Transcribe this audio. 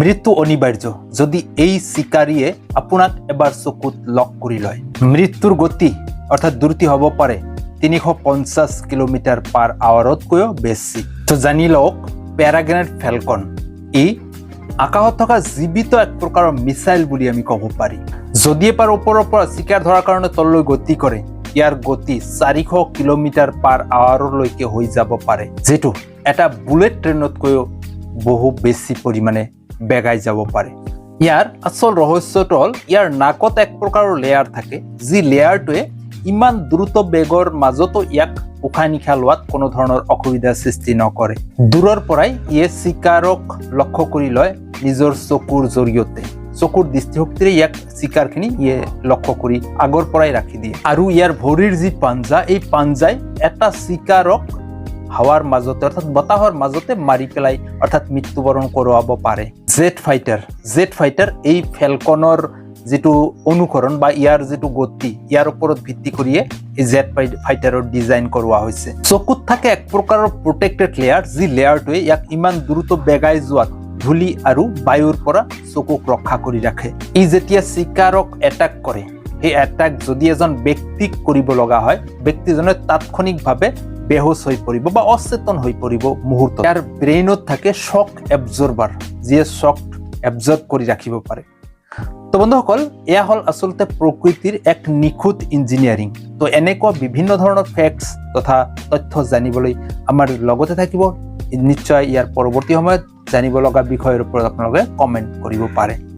মৃত্যু অনিবাৰ্য যদি এই শিকাৰীয়ে আপোনাক এবাৰ চকুত লক কৰি লয়। মৃত্যুৰ গতি অৰ্থাৎ দ্ৰুতি হ'ব পাৰে 350 কিলোমিটাৰ/আৱাৰতকৈও বেছি। তো জানি লওক পেৰাগ্ৰেনেড ফেলকন ই আকাশত থকা জীৱিত এক প্ৰকাৰৰ মিছাইল বুলি আমি ক'ব পাৰি। যদি এবাৰ ওপৰৰ পৰা চিকাৰ ধৰাৰ কাৰণে তললৈ গতি কৰে ইয়াৰ গতি 400 কিলোমিটাৰ/আৱাৰলৈকে হৈ যাব পাৰে, যেটো এটা বুলেট ট্ৰেইনতকৈও বহু বেছি পৰিমাণে বেগাই যাব পাৰে। ইয়াৰ আচল ৰহস্যটো হ'ল ইয়াৰ নাকত এক প্ৰকাৰৰ লেয়াৰ থাকে, যি লেয়াৰটোৱে ইমান দ্ৰুত বেগৰ মাজতো ইয়াক উশাহ নিশাহ লোৱাত কোনো ধৰণৰ অসুবিধাৰ সৃষ্টি নকৰে। দূৰৰ পৰাই ইয়ে চিকাৰক লক্ষ্য কৰি লয় নিজৰ চকুৰ জৰিয়তে। চকুৰ দৃষ্টিশক্তিৰে ইয়াক চিকাৰখিনি ইয়ে লক্ষ্য কৰি আগৰ পৰাই ৰাখি দিয়ে। আৰু ইয়াৰ ভৰিৰ যি পাঞ্জা, এই পাঞ্জাই এটা চিকাৰক হাৱাৰ মাজতে অৰ্থাৎ বতাহৰ মাজতে মাৰি পেলাই অৰ্থাৎ মৃত্যুবৰণ কৰোৱাব পাৰে। জেট ফাইটাৰ এই ফেলকনৰ যেটো অনুকৰণ বা ইয়াৰ যেটো গতি ইয়াৰ ওপৰত ভিত্তি কৰিয়ে এই জেট ফাইটাৰৰ ডিজাইন কৰোৱা হৈছে। চকুত থাকে এক প্ৰকাৰৰ প্ৰটেক্টেড লেয়াৰ, যি লেয়াৰটোৱে ইয়াক ইমান দ্ৰুত বেগাই যোৱাত ধূলি আৰু বায়ুৰ পৰা চকুক ৰক্ষা কৰি ৰাখে। ই যেতিয়া চিকাৰক এটাক কৰে, সেই এটাক যদি এজন ব্যক্তিক কৰিব লগা হয়, ব্যক্তিজনে তাৎক্ষণিকভাৱে বেহোচ হৈ পৰিব বা অচেতন হৈ পৰিব মুহূৰ্তত। ইয়াৰ ব্ৰেইনত থাকে শক এবজৰ্বাৰ, যিয়ে শক এবজৰ্ব কৰি ৰাখিব পাৰে। তো বন্ধুসকল, এয়া হ'ল আচলতে প্ৰকৃতিৰ এক নিখুঁত ইঞ্জিনিয়াৰিং। তো এনেকুৱা বিভিন্ন ধৰণৰ ফেক্টছ তথা তথ্য জানিবলৈ আমাৰ লগতে থাকিব। নিশ্চয় ইয়াৰ পৰৱৰ্তী সময়ত জানিব লগা বিষয়ৰ ওপৰত আপোনালোকে কমেণ্ট কৰিব পাৰে।